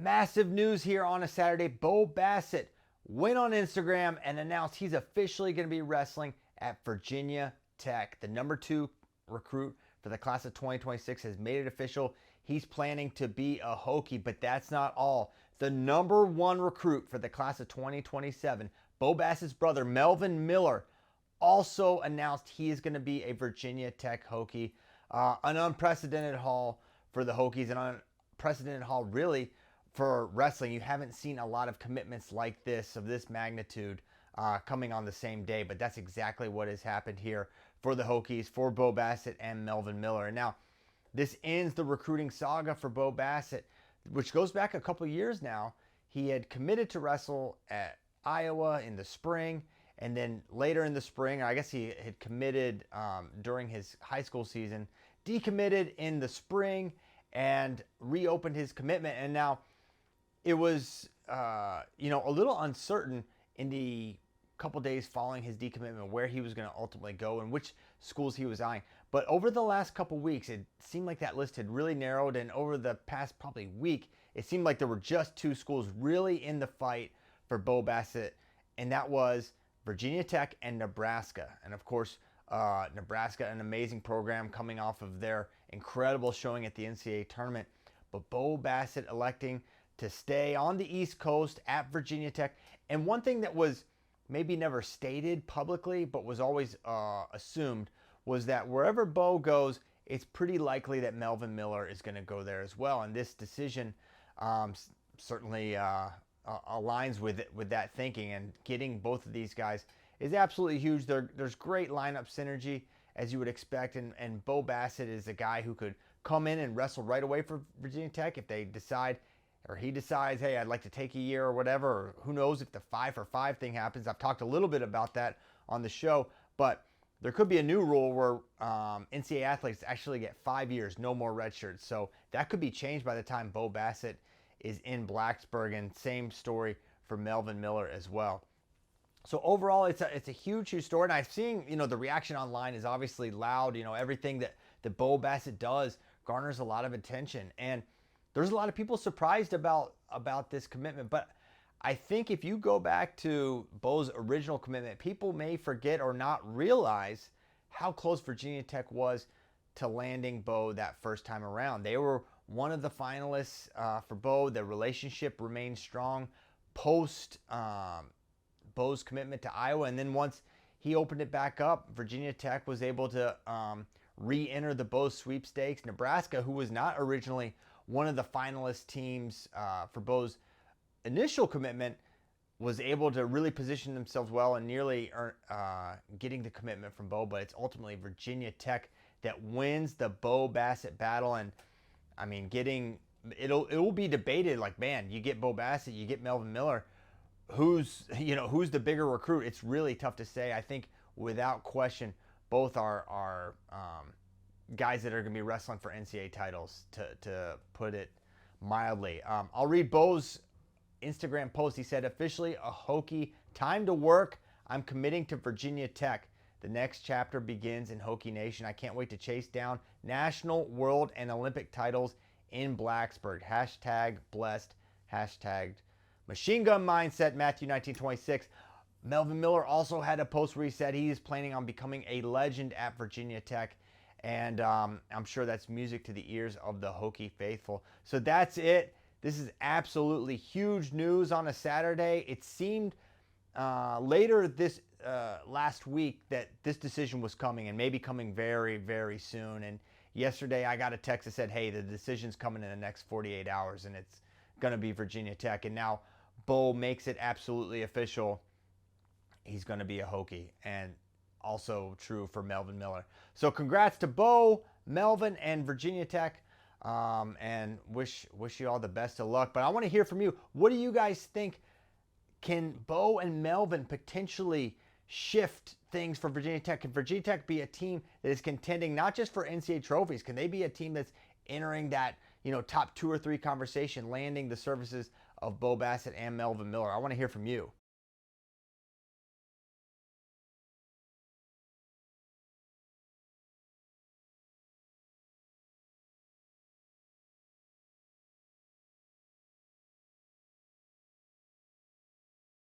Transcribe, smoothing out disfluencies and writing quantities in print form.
Massive news here on a Saturday. Bo Bassett went on Instagram and announced he's officially going to be wrestling at Virginia Tech. The number 2 recruit for the class of 2026 has made it official. He's planning to be a Hokie, but that's not all. The number 1 recruit for the class of 2027, Bo Bassett's brother, Melvin Miller, also announced he is going to be a Virginia Tech Hokie. An unprecedented haul for the Hokies, an unprecedented haul really for wrestling. You haven't seen a lot of commitments like this, of this magnitude, coming on the same day, but that's exactly what has happened here for the Hokies, for Bo Bassett and Melvin Miller. And now this ends the recruiting saga for Bo Bassett, which goes back a couple years now. He had committed to wrestle at Iowa in the spring, and then later in the spring, I guess he had committed during his high school season, decommitted in the spring, and reopened his commitment. And now it was, a little uncertain in the couple days following his decommitment where he was going to ultimately go and which schools he was eyeing. But over the last couple weeks, it seemed like that list had really narrowed. And over the past probably week, it seemed like there were just 2 schools really in the fight for Bo Bassett, and that was Virginia Tech and Nebraska. And of course, Nebraska, an amazing program coming off of their incredible showing at the NCAA tournament. But Bo Bassett electing to stay on the East Coast at Virginia Tech. And one thing that was maybe never stated publicly, but was always assumed, was that wherever Bo goes, it's pretty likely that Melvin Miller is going to go there as well. And this decision certainly aligns with that thinking, and getting both of these guys is absolutely huge. There's great lineup synergy, as you would expect, and Bo Bassett is a guy who could come in and wrestle right away for Virginia Tech if they decide, or he decides, hey, I'd like to take a year or whatever, or who knows if the 5-for-5 thing happens. I've talked a little bit about that on the show, but there could be a new rule where NCAA athletes actually get 5 years, no more red shirts. So that could be changed by the time Bo Bassett is in Blacksburg, and same story for Melvin Miller as well. So overall, it's a huge story, and I've seen, the reaction online is obviously loud. Everything that Bo Bassett does garners a lot of attention, and there's a lot of people surprised about this commitment. But I think if you go back to Bo's original commitment, people may forget or not realize how close Virginia Tech was to landing Bo that first time around. They were one of the finalists for Bo. Their relationship remained strong post Bo's commitment to Iowa. And then once he opened it back up, Virginia Tech was able to re-enter the Bo sweepstakes. Nebraska, who was not originally one of the finalist teams for Bo's initial commitment, was able to really position themselves well and nearly getting the commitment from Bo. But it's ultimately Virginia Tech that wins the Bo Bassett battle. And I mean, it will be debated, like, man, you get Bo Bassett, you get Melvin Miller, who's the bigger recruit? It's really tough to say. I think without question, both are guys that are going to be wrestling for NCAA titles, to put it mildly. I'll read Bo's Instagram post. He said, officially a Hokie, time to work. I'm committing to Virginia Tech. The next chapter begins in Hokie Nation. I can't wait to chase down national, world, and Olympic titles in Blacksburg. Hashtag blessed. Hashtag machine gun mindset, Matthew 19:26. Melvin Miller also had a post where he said he is planning on becoming a legend at Virginia Tech. And I'm sure that's music to the ears of the Hokie faithful. So that's it. This is absolutely huge news on a Saturday. It seemed later this last week that this decision was coming, and maybe coming very, very soon. And yesterday I got a text that said, hey, the decision's coming in the next 48 hours, and it's going to be Virginia Tech. And now Bo makes it absolutely official. He's going to be a Hokie, and also true for Melvin Miller. So congrats to Bo, Melvin, and Virginia Tech, and wish you all the best of luck. But I want to hear from you. What do you guys think? Can Bo and Melvin potentially shift things for Virginia Tech? Can Virginia Tech be a team that is contending not just for NCAA trophies? Can they be a team that's entering that top 2 or 3 conversation, landing the services of Bo Bassett and Melvin Miller? I want to hear from you.